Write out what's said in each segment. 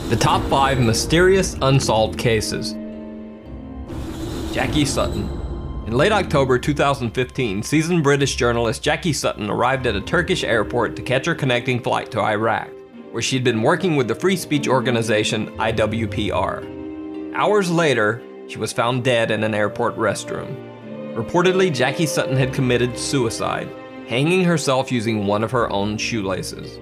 The top 5 mysterious unsolved cases. Jackie Sutton. In late October 2015, seasoned British journalist Jackie Sutton arrived at a Turkish airport to catch her connecting flight to Iraq, where she'd been working with the free speech organization IWPR. Hours later, she was found dead in an airport restroom. Reportedly, Jackie Sutton had committed suicide, hanging herself using one of her own shoelaces.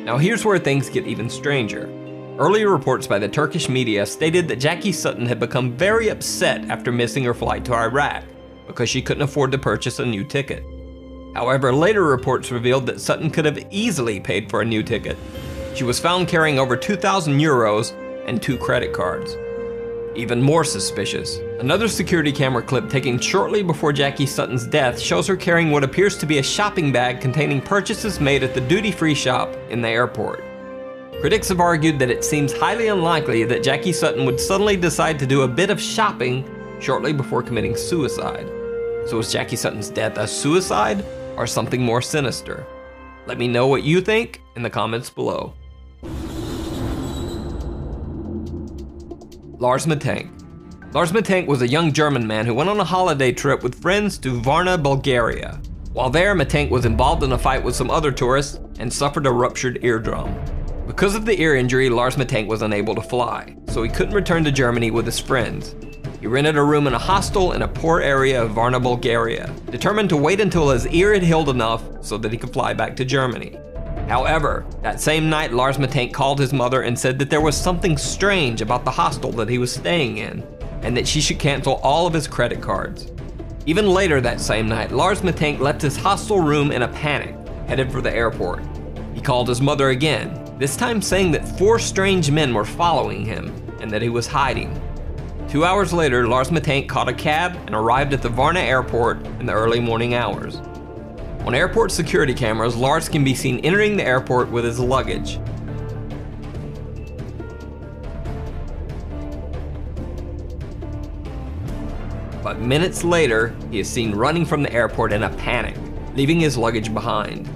Now here's where things get even stranger. Earlier reports by the Turkish media stated that Jackie Sutton had become very upset after missing her flight to Iraq because she couldn't afford to purchase a new ticket. However, later reports revealed that Sutton could have easily paid for a new ticket. She was found carrying over 2,000 euros and 2 credit cards. Even more suspicious, another security camera clip taken shortly before Jackie Sutton's death shows her carrying what appears to be a shopping bag containing purchases made at the duty-free shop in the airport. Critics have argued that it seems highly unlikely that Jackie Sutton would suddenly decide to do a bit of shopping shortly before committing suicide. So was Jackie Sutton's death a suicide or something more sinister? Let me know what you think in the comments below. Lars Mattank. Lars Mattank was a young German man who went on a holiday trip with friends to Varna, Bulgaria. While there, Mattank was involved in a fight with some other tourists and suffered a ruptured eardrum. Because of the ear injury, Lars Mattank was unable to fly, so he couldn't return to Germany with his friends. He rented a room in a hostel in a poor area of Varna, Bulgaria, determined to wait until his ear had healed enough so that he could fly back to Germany. However, that same night, Lars Mattank called his mother and said that there was something strange about the hostel that he was staying in, and that she should cancel all of his credit cards. Even later that same night, Lars Mattank left his hostel room in a panic, headed for the airport. He called his mother again, this time saying that 4 strange men were following him and that he was hiding. 2 hours later, Lars Mattank caught a cab and arrived at the Varna airport in the early morning hours. On airport security cameras, Lars can be seen entering the airport with his luggage. But minutes later, he is seen running from the airport in a panic, leaving his luggage behind.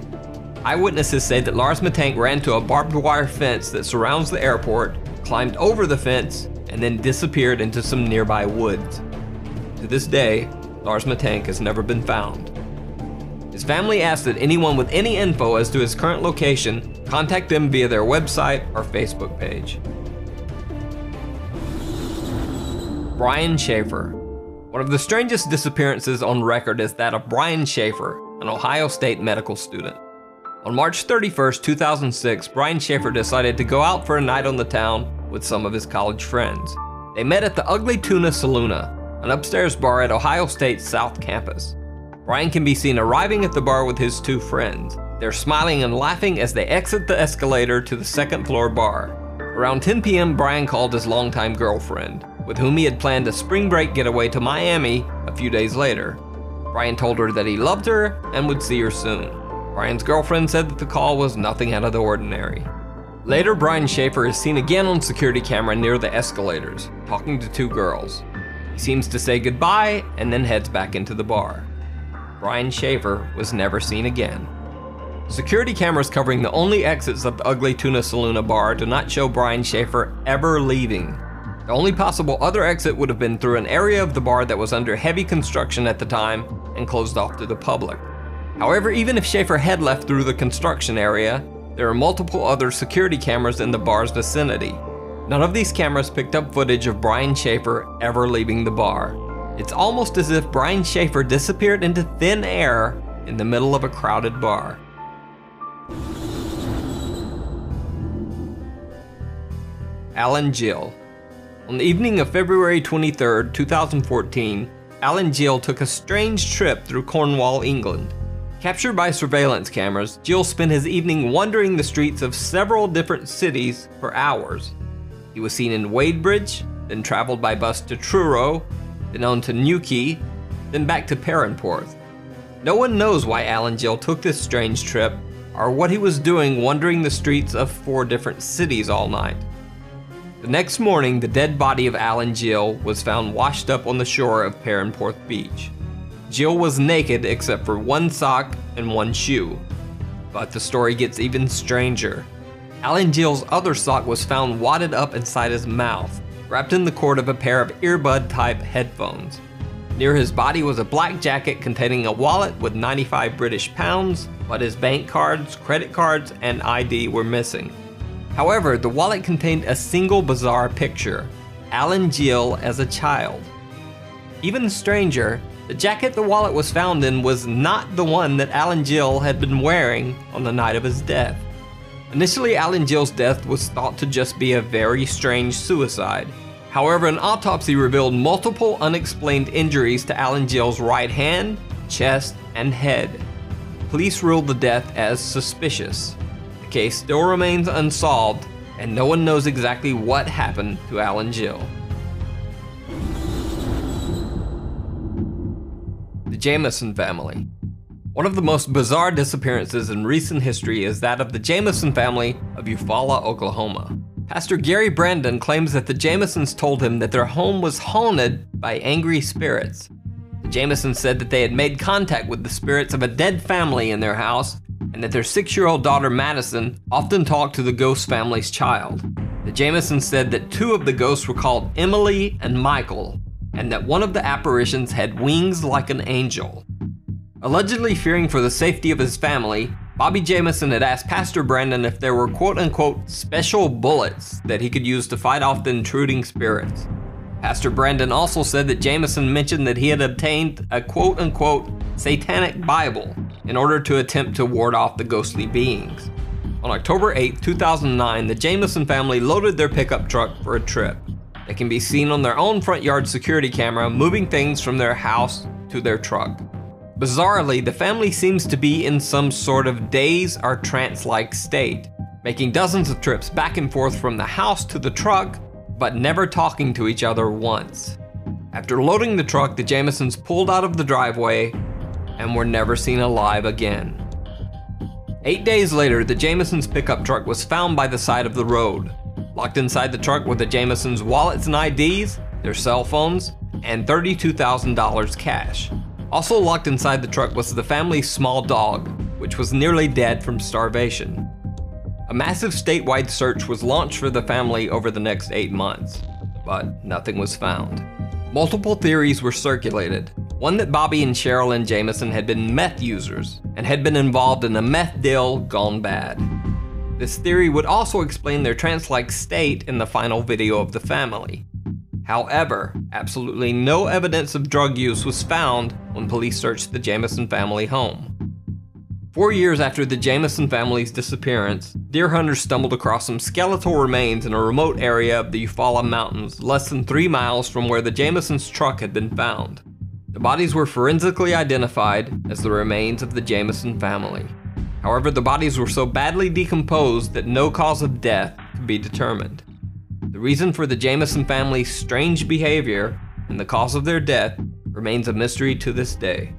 Eyewitnesses say that Lars Mattank ran to a barbed wire fence that surrounds the airport, climbed over the fence, and then disappeared into some nearby woods. To this day, Lars Mattank has never been found. His family asked that anyone with any info as to his current location contact them via their website or Facebook page. Brian Schaefer. One of the strangest disappearances on record is that of Brian Schaefer, an Ohio State medical student. On March 31st, 2006, Brian Schaefer decided to go out for a night on the town with some of his college friends. They met at the Ugly Tuna Saloona, an upstairs bar at Ohio State's South Campus. Brian can be seen arriving at the bar with his 2 friends. They're smiling and laughing as they exit the escalator to the 2nd floor bar. Around 10 p.m., Brian called his longtime girlfriend, with whom he had planned a spring break getaway to Miami a few days later. Brian told her that he loved her and would see her soon. Brian's girlfriend said that the call was nothing out of the ordinary. Later, Brian Schaefer is seen again on security camera near the escalators, talking to 2 girls. He seems to say goodbye and then heads back into the bar. Brian Schaefer was never seen again. Security cameras covering the only exits of the Ugly Tuna Saloona bar do not show Brian Schaefer ever leaving. The only possible other exit would have been through an area of the bar that was under heavy construction at the time and closed off to the public. However, even if Schaefer had left through the construction area, there are multiple other security cameras in the bar's vicinity. None of these cameras picked up footage of Brian Schaefer ever leaving the bar. It's almost as if Brian Schaefer disappeared into thin air in the middle of a crowded bar. Alan Gill. On the evening of February 23, 2014, Alan Gill took a strange trip through Cornwall, England. Captured by surveillance cameras, Gill spent his evening wandering the streets of several different cities for hours. He was seen in Wadebridge, then traveled by bus to Truro, then on to Newquay, then back to Perranporth. No one knows why Alan Gill took this strange trip, or what he was doing wandering the streets of 4 different cities all night. The next morning, the dead body of Alan Gill was found washed up on the shore of Perranporth Beach. Gill was naked except for 1 sock and 1 shoe. But the story gets even stranger. Alan Gill's other sock was found wadded up inside his mouth, wrapped in the cord of a pair of earbud-type headphones. Near his body was a black jacket containing a wallet with 95 British pounds, but his bank cards, credit cards, and ID were missing. However, the wallet contained a single bizarre picture: Alan Gill as a child. Even stranger, the jacket the wallet was found in was not the one that Alan Gill had been wearing on the night of his death. Initially, Alan Gill's death was thought to just be a very strange suicide. However, an autopsy revealed multiple unexplained injuries to Alan Gill's right hand, chest, and head. Police ruled the death as suspicious. The case still remains unsolved, and no one knows exactly what happened to Alan Gill. The Jamison family. One of the most bizarre disappearances in recent history is that of the Jamison family of Eufaula, Oklahoma. Pastor Gary Brandon claims that the Jamisons told him that their home was haunted by angry spirits. The Jamisons said that they had made contact with the spirits of a dead family in their house, and that their 6-year-old daughter Madison often talked to the ghost family's child. The Jamisons said that 2 of the ghosts were called Emily and Michael, and that one of the apparitions had wings like an angel. Allegedly fearing for the safety of his family, Bobby Jamison had asked Pastor Brandon if there were quote-unquote special bullets that he could use to fight off the intruding spirits. Pastor Brandon also said that Jamison mentioned that he had obtained a quote-unquote satanic Bible in order to attempt to ward off the ghostly beings. On October 8, 2009, the Jamison family loaded their pickup truck for a trip. They can be seen on their own front yard security camera moving things from their house to their truck. Bizarrely, the family seems to be in some sort of daze or trance-like state, making dozens of trips back and forth from the house to the truck, but never talking to each other once. After loading the truck, the Jamisons pulled out of the driveway and were never seen alive again. 8 days later, the Jamisons' pickup truck was found by the side of the road. Locked inside the truck were the Jamisons' wallets and IDs, their cell phones, and $32,000 cash. Also locked inside the truck was the family's small dog, which was nearly dead from starvation. A massive statewide search was launched for the family over the next 8 months, but nothing was found. Multiple theories were circulated. One that Bobby and Sherilyn Jamison had been meth users and had been involved in a meth deal gone bad. This theory would also explain their trance-like state in the final video of the family. However, absolutely no evidence of drug use was found when police searched the Jamison family home. 4 years after the Jamison family's disappearance, deer hunters stumbled across some skeletal remains in a remote area of the Eufaula Mountains, less than 3 miles from where the Jamisons' truck had been found. The bodies were forensically identified as the remains of the Jamison family. However, the bodies were so badly decomposed that no cause of death could be determined. The reason for the Jamison family's strange behavior and the cause of their death remains a mystery to this day.